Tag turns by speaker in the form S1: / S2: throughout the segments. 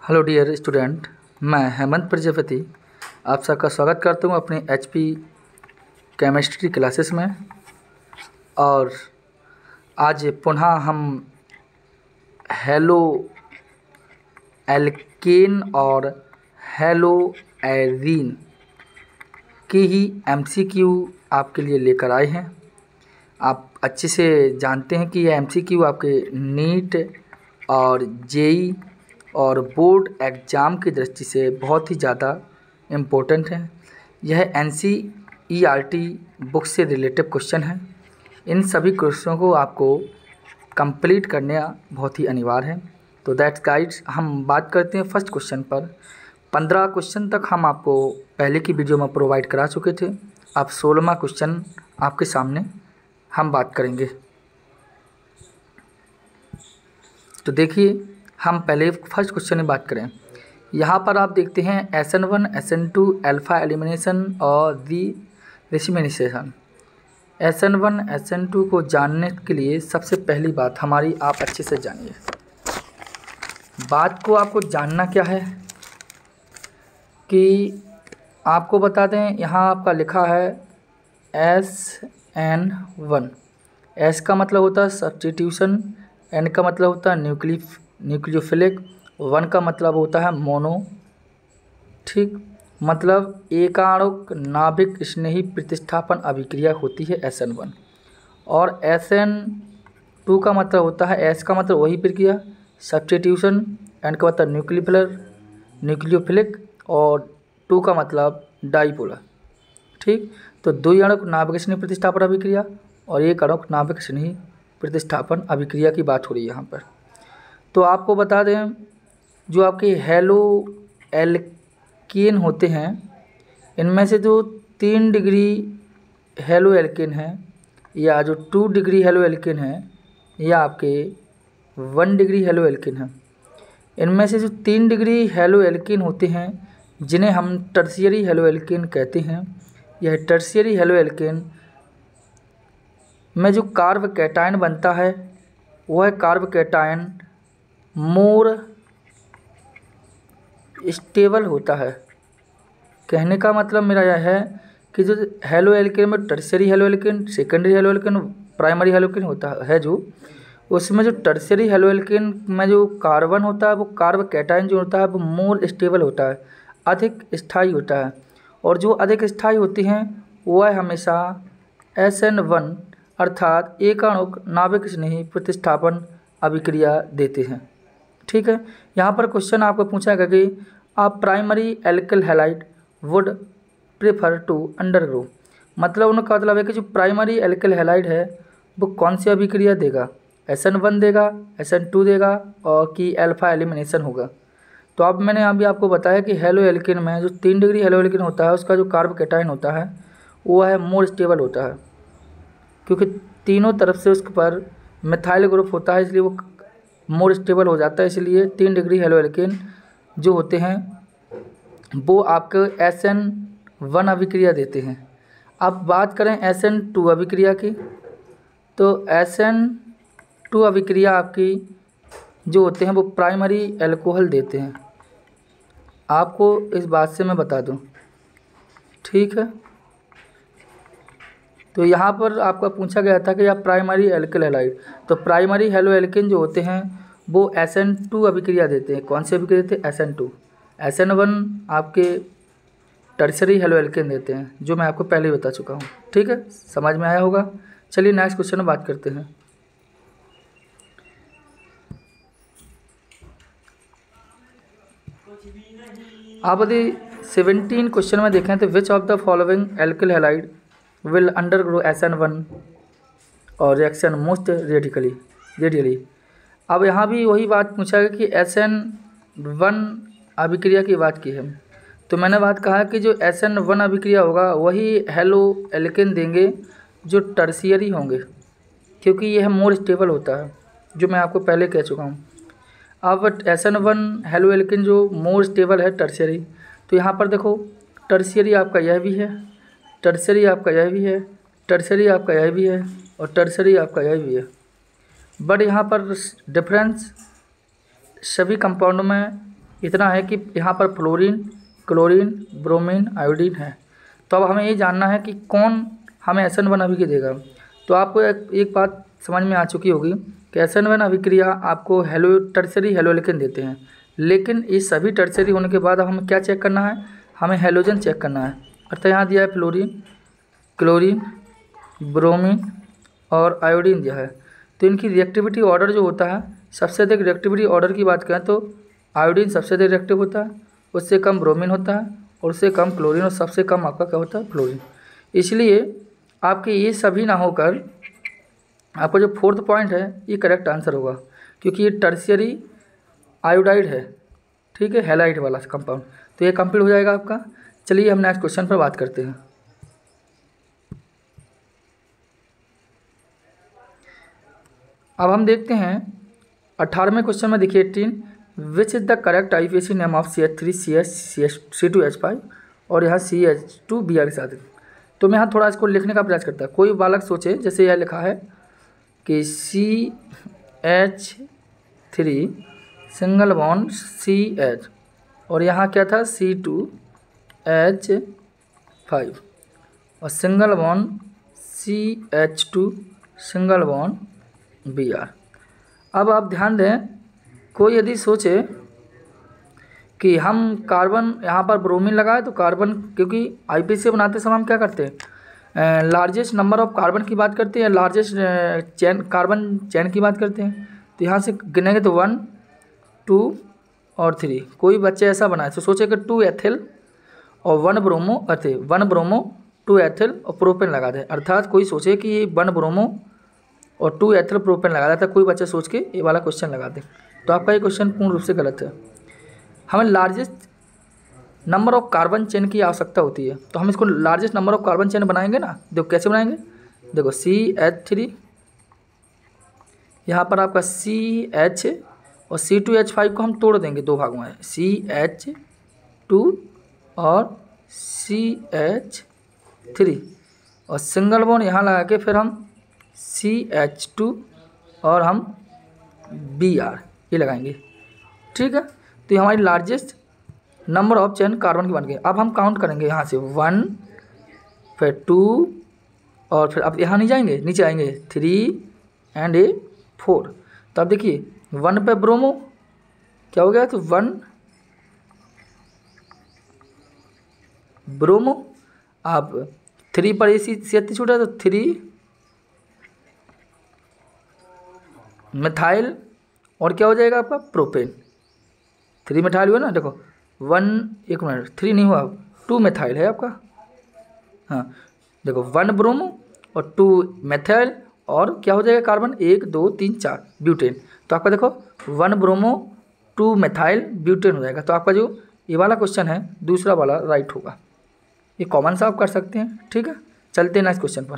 S1: Hello dear student, मैं हेमंत प्रजापति आप सबका स्वागत करता हूँ अपनी एचपी केमिस्ट्री क्लासेस में। और आज पुनः हम हेलो एल्केन और हेलो एरीन की ही एमसीक्यू आपके लिए लेकर आए हैं। आप अच्छे से जानते हैं कि यह एमसीक्यू आपके नीट और जेई और बोर्ड एग्ज़ाम की दृष्टि से बहुत ही ज़्यादा इम्पोर्टेंट है। यह NCERT बुक से रिलेटेड क्वेश्चन है। इन सभी क्वेश्चनों को आपको कंप्लीट करना बहुत ही अनिवार्य है। तो दैट्स गाइड्स, हम बात करते हैं फर्स्ट क्वेश्चन पर। 15 क्वेश्चन तक हम आपको पहले की वीडियो में प्रोवाइड करा चुके थे। अब 16वां क्वेश्चन आपके सामने हम बात करेंगे। तो देखिए, हम पहले फर्स्ट क्वेश्चन में बात करें। यहाँ पर आप देखते हैं SN1 SN2 अल्फा एलिमिनेशन और दी रेसिमिनेशन। SN1 SN2 को जानने के लिए सबसे पहली बात हमारी, आप अच्छे से जानिए। बात को आपको जानना क्या है कि आपको बता दें, यहाँ आपका लिखा है SN1। S का मतलब होता है सब्स्टिट्यूशन, N का मतलब होता है न्यूक्लियोफिलिक, 1 का मतलब होता है मोनो। ठीक, मतलब एकाणुक नाभिक स्नेही प्रतिस्थापन अभिक्रिया होती है SN1। और SN2 का मतलब होता है, S का मतलब वही प्रक्रिया सब्स्टिट्यूशन, N का मतलब न्यूक्लियोफिलिक और 2 का मतलब डाईपोलर। ठीक, तो द्वि अणुक नाभिक स्नेही प्रतिस्थापन अभिक्रिया और एक अणुक नाभिक स्नेही प्रतिस्थापन अभिक्रिया की बात हो रही है यहाँ पर। तो आपको बता दें, जो आपके हेलो एल्केन होते हैं, इनमें से जो 3 डिग्री हेलो एल्केन है या जो 2 डिग्री हेलो एल्केन है या आपके 1 डिग्री हेलो एल्केन है, इनमें से जो 3 डिग्री हेलो एल्केन होते हैं, जिन्हें हम टर्शियरी हेलो एल्केन कहते हैं, यह टर्शियरी हेलो एल्केन में जो कार्ब कैटायन बनता है वह कार्ब कैटायन मोर स्टेबल होता है। कहने का मतलब मेरा यह है कि जो हेलो एल्केन में tertiary halo alkane, secondary halo alkane, primary halo alkane होता है, जो उसमें जो टर्शियरी हेलो एल्केन में जो कार्बन होता है, वो कार्ब कैटायन जो होता है वो मोर स्टेबल होता है, अधिक स्थायी होता है। और जो अधिक स्थायी होते हैं वह हमेशा SN1 अर्थात एकाणुक नाभिक स्नेही प्रतिस्थापन अभिक्रिया देते हैं। ठीक है, यहाँ पर क्वेश्चन आपको पूछा गया कि a primary alkyl halide would prefer to undergo. मतलब उनका मतलब है कि जो प्राइमरी एल्किल हैलाइड है वो कौन सी अभिक्रिया देगा, SN1 देगा, SN2 देगा और कि अल्फा एलिमिनेशन होगा। तो अब मैंने अभी आपको बताया कि हेलो एल्केन में जो 3 डिग्री हेलो एल्केन होता है, उसका जो कार्ब कैटायन होता है वो है मोर स्टेबल होता है, क्योंकि तीनों तरफ से उस पर मिथाइल ग्रुप होता है, इसलिए वो मोर स्टेबल हो जाता है। इसलिए 3 डिग्री हेलो एल्केन जो होते हैं वो आपको SN1 अभिक्रिया देते हैं। अब बात करें SN2 अभिक्रिया की, तो SN2 अभिक्रिया आपकी जो होते हैं वो प्राइमरी एल्कोहल देते हैं। आपको इस बात से मैं बता दूं, ठीक है। तो यहाँ पर आपका पूछा गया था कि आप प्राइमरी एल्किल हैलाइड, तो प्राइमरी हेलो एल्केन जो होते हैं वो SN2 अभिक्रिया देते हैं। कौन सी अभिक्रिया देते हैं? SN2। SN1 आपके टर्शियरी हेलो एल्केन देते हैं, जो मैं आपको पहले ही बता चुका हूँ। ठीक है, समझ में आया होगा। चलिए नेक्स्ट क्वेश्चन में बात करते हैं। आप यदि 17 क्वेश्चन में देखें तो विच of the following alkyl halide will undergo SN1 और रिएक्शन मोस्ट रेडियली। अब यहाँ भी वही बात पूछा है कि SN1 अभिक्रिया की बात की है, तो मैंने बात कहा कि जो SN1 अभिक्रिया होगा वही हेलो एल्केन देंगे जो टर्शियरी होंगे, क्योंकि यह मोर स्टेबल होता है, जो मैं आपको पहले कह चुका हूँ। अब SN1 हेलो एल्केन जो मोर स्टेबल है टर्शियरी, तो यहाँ पर देखो टर्शियरी आपका यह भी है, टर्शियरी आपका यह भी है, टर्शियरी आपका यह भी है और टर्शियरी आपका यह भी है। बट यहाँ पर डिफरेंस सभी कंपाउंड में इतना है कि यहाँ पर फ्लोरीन, क्लोरीन, ब्रोमीन, आयोडीन है। तो अब हमें ये जानना है कि कौन हमें SN1 अभिक्रिया देगा। तो आपको एक बात समझ में आ चुकी होगी कि SN1 अभिक्रिया आपको टर्शियरी हैलोएल्केन देते हैं, लेकिन ये सभी टर्शियरी होने के बाद अब हमें क्या चेक करना है, हमें हैलोजन चेक करना है। अर्थात यहाँ दिया है फ्लोरीन, क्लोरीन, ब्रोमीन और आयोडीन दिया है। तो इनकी रिएक्टिविटी ऑर्डर जो होता है, सबसे अधिक रिएक्टिविटी ऑर्डर की बात करें तो आयोडीन सबसे अधिक रिएक्टिव होता है, उससे कम ब्रोमीन होता है और उससे कम क्लोरीन और सबसे कम आपका क्या होता है, फ्लोरीन। इसलिए आपके ये सभी ना होकर आपका जो 4th पॉइंट है ये करेक्ट आंसर होगा, क्योंकि ये टर्शियरी आयोडाइड है, ठीक है, हैलाइड वाला कंपाउंड। तो ये कंप्लीट हो जाएगा आपका। चलिए हम नेक्स्ट क्वेश्चन पर बात करते हैं। अब हम देखते हैं 18वें क्वेश्चन में, देखिए 18, which is the correct IUPAC name of CH3CH2H5 और यहाँ CH2Br के साथ। तो मैं यहाँ थोड़ा इसको लिखने का प्रयास करता है। कोई बालक सोचे, जैसे यह लिखा है कि CH3 सिंगल बॉन्ड CH और यहाँ क्या था C2H5 और single bond CH2 single bond Br। अब आप ध्यान दें, कोई यदि सोचे कि हम कार्बन यहाँ पर ब्रोमीन लगाए तो कार्बन, क्योंकि IUPAC बनाते समय हम क्या करते हैं, लार्जेस्ट नंबर ऑफ कार्बन की बात करते हैं, लार्जेस्ट चैन कार्बन चैन की बात करते हैं। तो यहाँ से गिनेंगे तो 1, 2 और 3। कोई बच्चे ऐसा बनाए तो सोचे कि 2 एथिल और 1 ब्रोमो 1 ब्रोमो 2 एथिल और प्रोपेन लगा दें। अर्थात कोई सोचे कि ये 1 ब्रोमो और 2 एथिल प्रोपेन लगा देता, कोई बच्चा सोच के ये वाला क्वेश्चन लगा दे, तो आपका ये क्वेश्चन पूर्ण रूप से गलत है। हमें largest number of carbon chain की आवश्यकता होती है, तो हम इसको largest number of carbon chain बनाएंगे ना। देखो कैसे बनाएंगे, देखो CH3, यहाँ पर आपका CH और C2H5 को हम तोड़ देंगे 2 भागों में, CH2 और CH3 और सिंगल बॉन्ड यहाँ लगा के फिर हम CH2 और हम Br ये लगाएंगे, ठीक है। तो ये हमारी largest number of chain carbon की बन गई। अब हम काउंट करेंगे यहाँ से 1, फिर 2 और फिर अब यहाँ नहीं जाएंगे, नीचे आएंगे 3 एंड 4। तो अब देखिए 1 पे ब्रोमो क्या हो गया, तो 1 ब्रोमो। अब 3 पर CH3 छूटा तो 3 मिथाइल और क्या हो जाएगा आपका प्रोपेन। 3 मिथाइल हुआ ना, देखो 1 मिनट 3 नहीं हुआ, 2 मिथाइल है आपका। हाँ देखो 1 ब्रोमो और 2 मिथाइल और क्या हो जाएगा कार्बन 1 2 3 4 ब्यूटेन। तो आपका देखो 1 ब्रोमो 2 मिथाइल ब्यूटेन हो जाएगा। तो आपका जो ये वाला क्वेश्चन है दूसरा वाला राइट होगा। ये कॉमन सा आप कर सकते हैं, ठीक है। चलते हैं नेक्स्ट क्वेश्चन पर।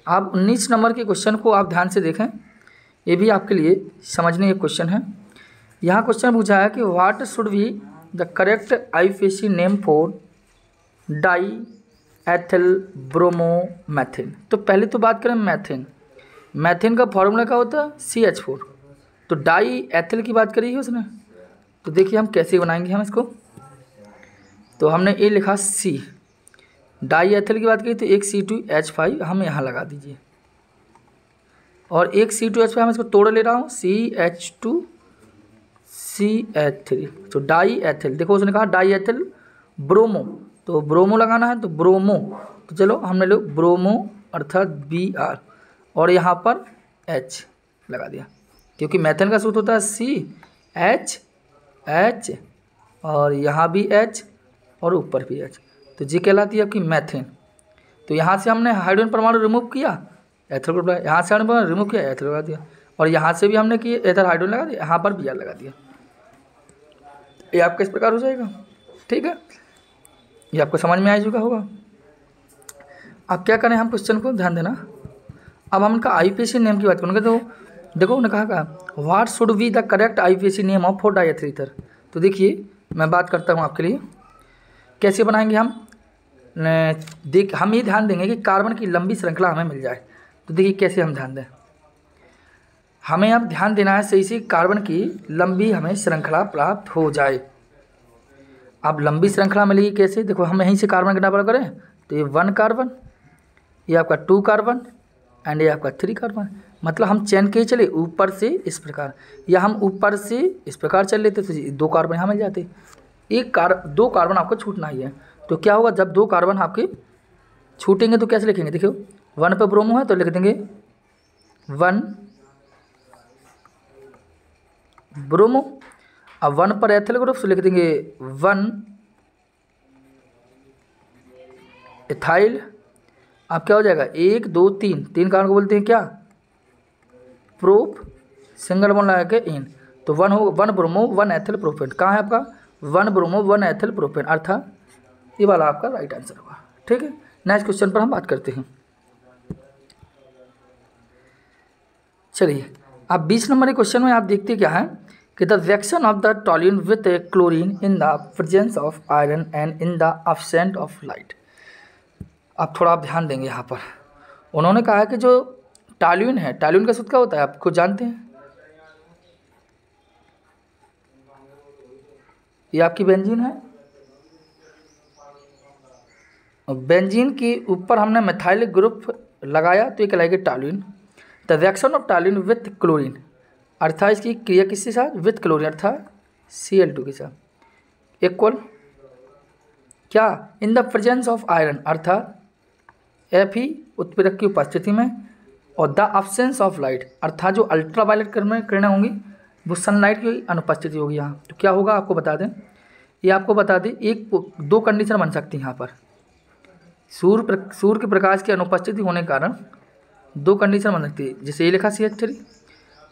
S1: आप 19 नंबर के क्वेश्चन को आप ध्यान से देखें, ये भी आपके लिए समझने का क्वेश्चन है। यहाँ क्वेश्चन पूछा है कि what should be the correct IUPAC name for die ethyl bromomethane. तो पहले तो बात करें मैथेन। मैथेन का फॉर्मूला क्या होता है CH4। तो डाई एथिल की बात करी है उसने, तो देखिए हम कैसे बनाएंगे हम इसको। तो हमने ये लिखा C, डाई एथिल की बात करी तो एक C2H5 हम यहाँ लगा दीजिए और एक C2H5 हम इसको तोड़ ले रहा हूँ CH2 CH3। तो डाई एथिल, देखो उसने कहा डाई एथिल ब्रोमो, तो ब्रोमो लगाना है तो ब्रोमो, तो चलो हमने लो ब्रोमो अर्थात Br और यहाँ पर H लगा दिया, क्योंकि मैथेन का सूत्र होता है CH और यहाँ भी H और ऊपर भी H, तो जी कहलाती है आपकी मैथेन। तो यहाँ से हमने हाइड्रोजन परमाणु रिमूव किया, एथर ग्रुप लगा, यहाँ से हाइड्रोजन रिमूव किया, एथर लगा दिया और यहाँ से भी हमने किया एथर हाइड्रोजन लगा दिया, यहाँ पर Br लगा दिया। ये आपका इस प्रकार हो जाएगा, ठीक है। ये आपको समझ में आ चुका होगा। अब क्या करें, हम क्वेश्चन को ध्यान देना। अब हम इनका IUPAC नेम की बात करेंगे। तो देखो उन्होंने कहा what should be the correct IUPAC name of 4 diethyl ether. तो देखिए मैं बात करता हूँ आपके लिए कैसे बनाएंगे हम। हम ये ध्यान देंगे कि कार्बन की लंबी श्रृंखला हमें मिल जाए। तो देखिए कैसे हम ध्यान दें, हमें अब ध्यान देना है सही से, कार्बन की लंबी हमें श्रृंखला प्राप्त हो जाए। अब लंबी श्रृंखला मिलेगी कैसे, देखो हम यहीं से कार्बन का डबल करें तो ये 1 कार्बन, ये आपका 2 कार्बन एंड ये आपका 3 कार्बन। मतलब हम चेन के ही चले ऊपर से इस प्रकार, या हम ऊपर से इस प्रकार चल लेते तो 2 कार्बन यहाँ मिल जाते। 2 कार्बन आपको छूटना ही है। तो क्या होगा, जब 2 कार्बन आपके छूटेंगे तो कैसे लिखेंगे, देखियो 1 पे ब्रोमो है तो लिख देंगे 1 ब्रोमो। अब 1 पर एथिल ग्रुप तो लिख देंगे 1 इथाइल। अब क्या हो जाएगा, 1 2 3 कार्बन को बोलते हैं क्या, प्रोप, सिंगल बॉन्ड लगा के इन, तो 1 हो 1 ब्रोमो 1 एथिल प्रोपेन। कहाँ है आपका 1 ब्रोमो 1 एथिल प्रोपेन, अर्थात ये वाला आपका राइट आंसर होगा। ठीक है, नेक्स्ट क्वेश्चन पर हम बात करते हैं। चलिए अब 20 नंबर के क्वेश्चन में आप देखते क्या है कि the reaction of the टॉल्यून with chlorine in the presence of iron and in the absence of light. अब थोड़ा आप ध्यान देंगे यहाँ पर, उन्होंने कहा है कि जो टॉल्यून है, टॉल्यून का सूत्र क्या होता है आपको जानते हैं, ये आपकी बेंजीन है, बेंजीन के ऊपर हमने मिथाइल ग्रुप लगाया तो ये कहलाएगी toluene. The reaction of toluene with chlorine, अर्थात इसकी क्रिया किसके साथ, विथ क्लोरीन अर्थात Cl2 के साथ, इक्वल क्या, in the presence of iron अर्थात Fe उत्प्रेरक की उपस्थिति में, और द एब्सेंस ऑफ लाइट अर्थात जो अल्ट्रा वायलेट किरणें होंगी वो सनलाइट की अनुपस्थिति होगी यहाँ। तो क्या होगा आपको बता दें, ये आपको बता दें, 2 कंडीशन बन सकती है यहाँ पर। सूर्य के प्रकाश की अनुपस्थिति होने के कारण 2 कंडीशन बन सकती है। जैसे ये लिखा CH3,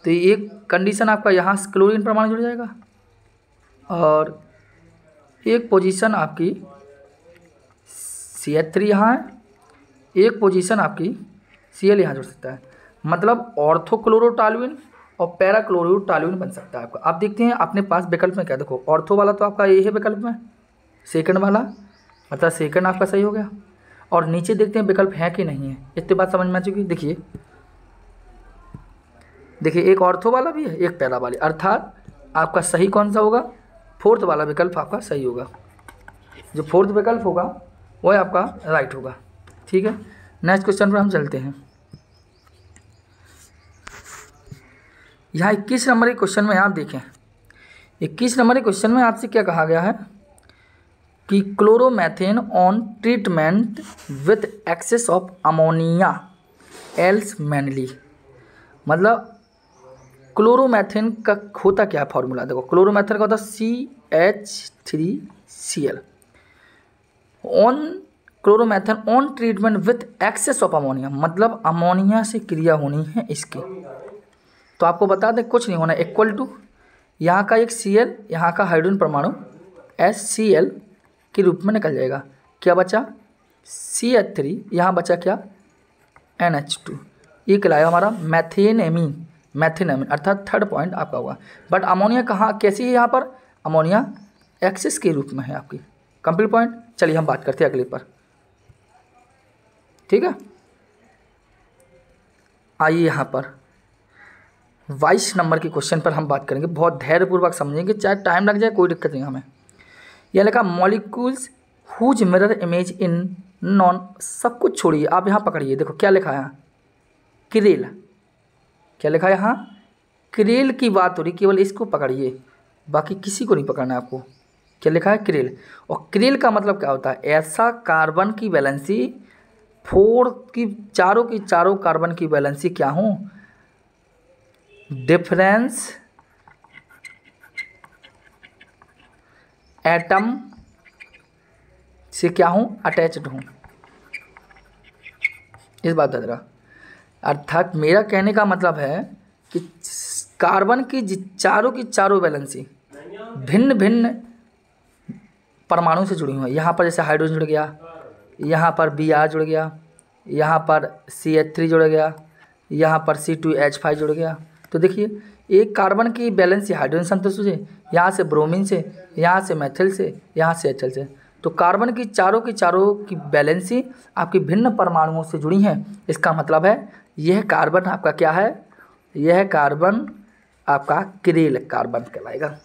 S1: तो एक कंडीशन आपका यहाँ क्लोरीन परमाणु जुड़ जाएगा, और एक पोजीशन आपकी CH3 यहाँ है, एक पोजीशन आपकी Cl यहाँ जुड़ सकता है। मतलब ऑर्थोक्लोरोटॉल्यूइन और पैराक्लोरोटॉल्यूइन बन सकता है आपका। आप देखते हैं अपने पास विकल्प में क्या, देखो ऑर्थो वाला तो आपका ये है विकल्प में, सेकंड वाला मतलब सेकंड आपका सही हो गया, और नीचे देखते हैं विकल्प है कि नहीं है। इतनी बात समझ में आ चुकी। देखिए एक ऑर्थो वाला भी है, एक पैरा वाली, अर्थात आपका सही कौन सा होगा, 4th वाला विकल्प आपका सही होगा। जो 4th विकल्प होगा वह आपका राइट होगा। ठीक है, नेक्स्ट क्वेश्चन पर हम चलते हैं। यहाँ 21 नंबर के क्वेश्चन में आप देखें, 21 नंबर के क्वेश्चन में आपसे क्या कहा गया है कि chloromethane on treatment with excess of ammonia else mainly. मतलब क्लोरोमेथेन का होता क्या फॉर्मूला, देखो क्लोरोमेथेन का होता CH3Cl on chloromethane on treatment with excess of ammonia, मतलब अमोनिया से क्रिया होनी है इसकी। तो आपको बता दें कुछ नहीं होना, इक्वल टू यहाँ का एक Cl, यहाँ का हाइड्रोजन परमाणु HCl के रूप में निकल जाएगा। क्या बचा CH3, यहाँ बचा क्या NH2, ये कहलाएगा हमारा मैथेनेमीन अर्थात 3rd पॉइंट आपका होगा। बट अमोनिया कहाँ कैसी है, यहाँ पर अमोनिया एक्सेस के रूप में है आपकी। Complete point. चलिए हम बात करते हैं अगले पर। ठीक है, आइए यहाँ पर 22 नंबर के क्वेश्चन पर हम बात करेंगे। बहुत धैर्यपूर्वक समझेंगे, चाहे टाइम लग जाए कोई दिक्कत नहीं हमें। यह लिखा molecules whose mirror image in non, सब कुछ छोड़िए आप यहाँ पकड़िए। देखो क्या लिखा है यहाँ, क्रेल, क्या लिखा है यहाँ क्रेल की बात हो रही, केवल इसको पकड़िए, बाकी किसी को नहीं पकड़ना है आपको। क्या लिखा है क्रेल, और क्रेल का मतलब क्या होता है, ऐसा कार्बन की वैलेंसी 4 की चारों कार्बन की वैलेंसी क्या हो, डिफरेंस एटम से क्या हूँ अटैच्ड हूँ, इस बात का जरा। अर्थात मेरा कहने का मतलब है कि कार्बन की चारों वैलेंसी भिन्न भिन्न परमाणु से जुड़ी हुई है। यहाँ पर जैसे हाइड्रोजन जुड़ गया, यहाँ पर Br जुड़ गया, यहाँ पर CH3 जुड़ गया, यहाँ पर C2H5 जुड़ गया। तो देखिए एक कार्बन की बैलेंस हाइड्रोजन संतुष्ट से, यहाँ से ब्रोमीन से, यहाँ से मैथिल से, यहाँ से HL से। तो कार्बन की चारों की बैलेंसी आपकी भिन्न परमाणुओं से जुड़ी हैं। इसका मतलब है यह कार्बन आपका क्या है, यह कार्बन आपका किरेल कार्बन कहलाएगा।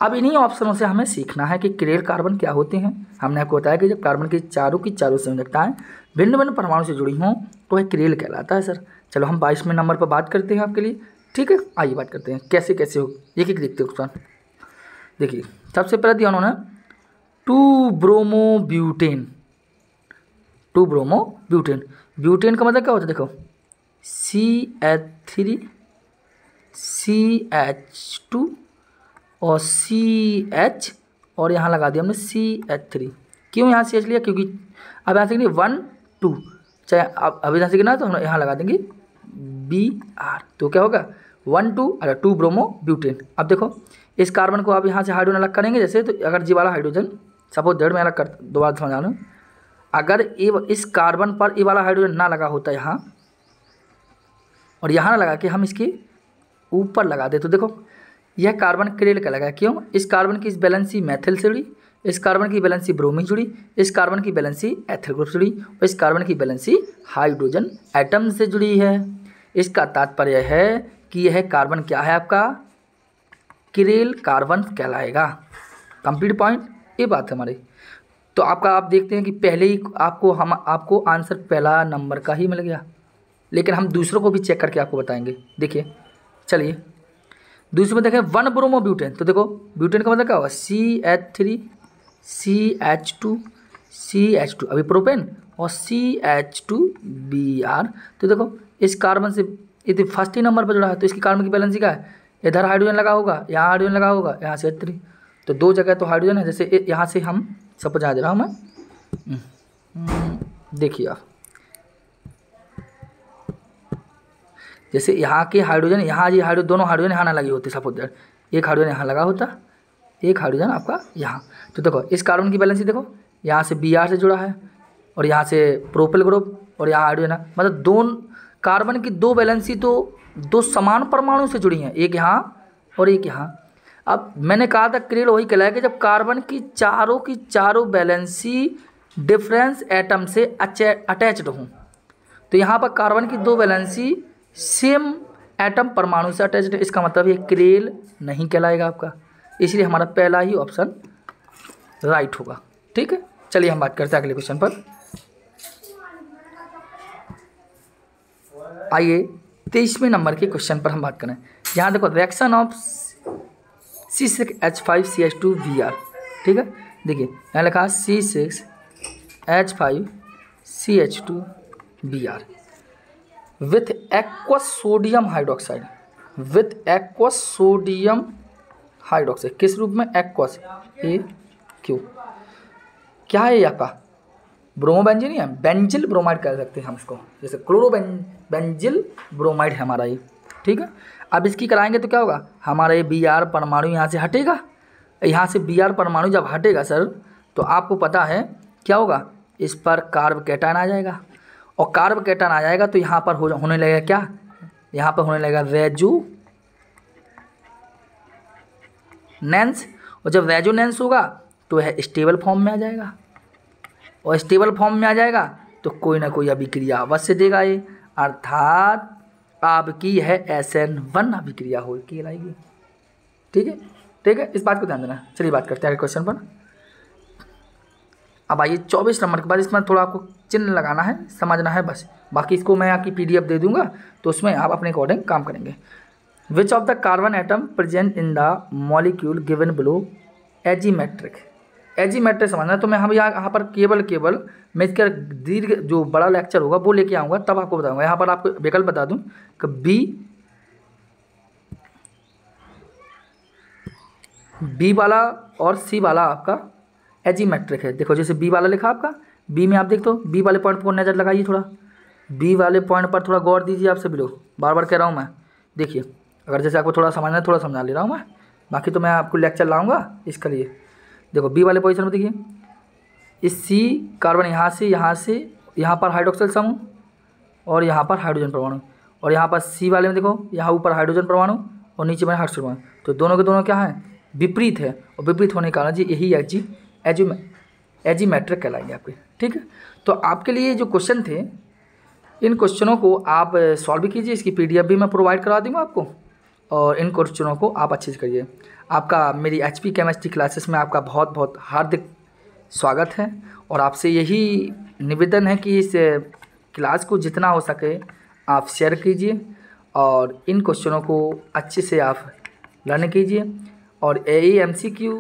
S1: अब इन्हीं ऑप्शनों से हमें सीखना है कि किरेल कार्बन क्या होते हैं। हमने आपको बताया कि जब कार्बन की चारों संयोजकताएं भिन्न भिन्न परमाणु से जुड़ी हों तो वह किरेल कहलाता है सर। चलो हम 22वें नंबर पर बात करते हैं आपके लिए, ठीक है। आइए बात करते हैं कैसे कैसे हो, एक एक देखते हैं क्वेश्चन। देखिए सबसे पहले दिया उन्होंने 2-ब्रोमोब्यूटेन। 2-ब्रोमोब्यूटेन, ब्यूटेन का मतलब क्या होता है, देखो CH3 CH2 और CH और यहाँ लगा दिया हमने CH3। क्यों यहाँ CH लिया, क्योंकि अब यहाँ से 1 2 चाहे अब अभी यहाँ से गिना तो हम यहाँ लगा देंगे Br, तो क्या होगा 1 2 अरे 2-ब्रोमोब्यूटेन। अब देखो इस कार्बन को आप यहाँ से हाइड्रोजन अलग करेंगे जैसे, तो अगर जी वाला हाइड्रोजन सपोज डेढ़ में अलग कर, दोबारा समझा लो, अगर इस कार्बन पर ये वाला हाइड्रोजन ना लगा होता यहाँ और यहाँ ना लगा के हम इसके ऊपर लगा दे, तो देखो यह कार्बन किरेल का लगा। क्यों, इस कार्बन की वैलेंसी मैथिल से जुड़ी, इस कार्बन की वैलेंसी ब्रोमिक जुड़ी, इस कार्बन की वैलेंसी एथिल ग्रुप से जुड़ी और इस कार्बन की वैलेंसी हाइड्रोजन एटम से जुड़ी है। इसका तात्पर्य है कि यह कार्बन क्या है, आपका किरेल कार्बन कहलाएगा। कंप्लीट पॉइंट, ये बात है हमारी। तो आपका आप देखते हैं कि पहले ही आपको आंसर पहला नंबर का ही मिल गया, लेकिन हम दूसरों को भी चेक करके आपको बताएंगे। देखिए चलिए दूसरे में देखें 1-ब्रोमोब्यूटेन, तो देखो ब्यूटेन का मतलब क्या होगा CH3 CH2 CH2 अभी प्रोपेन और CH2Br। तो देखो इस कार्बन से यदि फर्स्ट ही नंबर पर जुड़ा है तो इसकी कार्बन की वैलेंसी क्या है, इधर हाइड्रोजन लगा होगा, यहाँ हाइड्रोजन लगा होगा, यहाँ से H3, तो दो जगह तो हाइड्रोजन है। जैसे यहाँ से हम सपोज आ दे रहा हूँ मैं, देखिए आप जैसे यहाँ के हाइड्रोजन यहाँ ये हाइड्रोजन दोनों हाइड्रोजन यहाँ ना लगी होती, सपोज दैट एक हाइड्रोजन यहाँ लगा होता, एक हाइड्रोजन आपका यहाँ। तो देखो इस कार्बन की वैलेंसी देखो यहाँ से Br से जुड़ा है और यहाँ से प्रोपेल ग्रुप और यहाँ हाइड्रोजन है, मतलब दोनों कार्बन की दो वैलेंसी तो दो समान परमाणु से जुड़ी हैं, एक यहाँ और एक यहाँ। अब मैंने कहा था किरेल वही कहलाएगा कि जब कार्बन की चारों वैलेंसी डिफरेंस एटम से अटैच्ड हों। तो यहाँ पर कार्बन की दो वैलेंसी सेम एटम परमाणु से अटैच्ड है, इसका मतलब ये किरेल नहीं कहलाएगा आपका, इसलिए हमारा पहला ही ऑप्शन राइट होगा। ठीक है, चलिए हम बात करते हैं अगले क्वेश्चन पर। आइए 23वें नंबर के क्वेश्चन पर हम बात करें। यहाँ देखो रिएक्शन ऑफ C6H5CH2Br, ठीक है। देखिए यहाँ लिखा C6H5CH2Br with aqueous sodium hydroxide, किस रूप में, एक्वस AQ। क्या है आपका ब्रोमोबेंजीन या बेंजिल ब्रोमाइड कह सकते हैं हम इसको, जैसे क्लोरोबेंजिल ब्रोमाइड है हमारा ये, ठीक है। अब इसकी कराएंगे तो क्या होगा, हमारा ये Br परमाणु यहाँ से हटेगा, यहाँ से Br परमाणु जब हटेगा सर तो आपको पता है क्या होगा, इस पर कार्ब कैटायन आ जाएगा और कार्ब कैटायन आ जाएगा तो यहाँ पर होने लगेगा क्या, यहाँ पर होने लगेगा रेजोनेंस, और जब रेजोनेंस होगा तो यह स्टेबल फॉर्म में आ जाएगा और स्टेबल फॉर्म में आ जाएगा तो कोई ना कोई अभिक्रिया अवश्य देगा ये, अर्थात आपकी यह SN1 अभिक्रिया हो कहलाएगी। ठीक है, ठीक है, इस बात को ध्यान देना। चलिए बात करते हैं क्वेश्चन पर। अब आइए 24 नंबर के बाद इसमें थोड़ा आपको चिन्ह लगाना है, समझना है बस, बाकी इसको मैं आपकी PDF दे दूंगा तो उसमें आप अपने अकॉर्डिंग काम करेंगे। Which of the carbon atom present in the molecule given below asymmetric समझना। तो मैं हम यहाँ पर केवल मैं इसका दीर्घ जो बड़ा लेक्चर होगा वो लेके आऊँगा, तब आपको बताऊँगा। यहाँ पर आपको विकल्प बता दूँ कि बी वाला और C वाला आपका एजीमेट्रिक है। देखो जैसे B वाला लिखा आपका, B में आप देख तो B वाले पॉइंट पर नज़र लगाइए, थोड़ा B वाले पॉइंट पर थोड़ा गौर दीजिए आप सभी लोग, बार बार कह रहा हूँ मैं। देखिए अगर जैसे आपको थोड़ा समझना है थोड़ा समझा ले रहा हूँ मैं, बाकी तो मैं आपको लेक्चर लाऊंगा इसके लिए। देखो B वाले पोजीशन में देखिए इस C कार्बन यहाँ से यहाँ पर हाइड्रोक्सिल समूह और यहाँ पर हाइड्रोजन परमाणु, और यहाँ पर C वाले में देखो यहाँ ऊपर हाइड्रोजन परमाणु और नीचे में हाइड्रोजन परमाणु, तो दोनों के दोनों क्या हैं, विपरीत है, और विपरीत होने के कारण जी यही एजीमेट्रिक कहलाएंगे आपके। ठीक है, तो आपके लिए जो क्वेश्चन थे इन क्वेश्चनों को आप सॉल्व कीजिए, इसकी PDF भी मैं प्रोवाइड करा दूँगा आपको, और इन क्वेश्चनों को आप अच्छे से करिए। आपका मेरी HP केमिस्ट्री क्लासेस में आपका बहुत बहुत हार्दिक स्वागत है, और आपसे यही निवेदन है कि इस क्लास को जितना हो सके आप शेयर कीजिए और इन क्वेश्चनों को अच्छे से आप लर्न कीजिए। और AEMCQ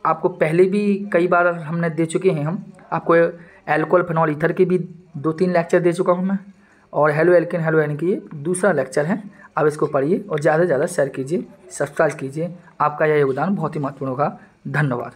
S1: आपको पहले भी कई बार हमने दे चुके हैं, हम आपको एल्कोहल फिनॉल ईथर के भी 2-3 लेक्चर दे चुका हूँ मैं, और हेलो एल्केन हेलो एन की ये दूसरा लेक्चर है। आप इसको पढ़िए और ज़्यादा से ज़्यादा शेयर कीजिए, सब्सक्राइब कीजिए। आपका यह योगदान बहुत ही महत्वपूर्ण होगा। धन्यवाद।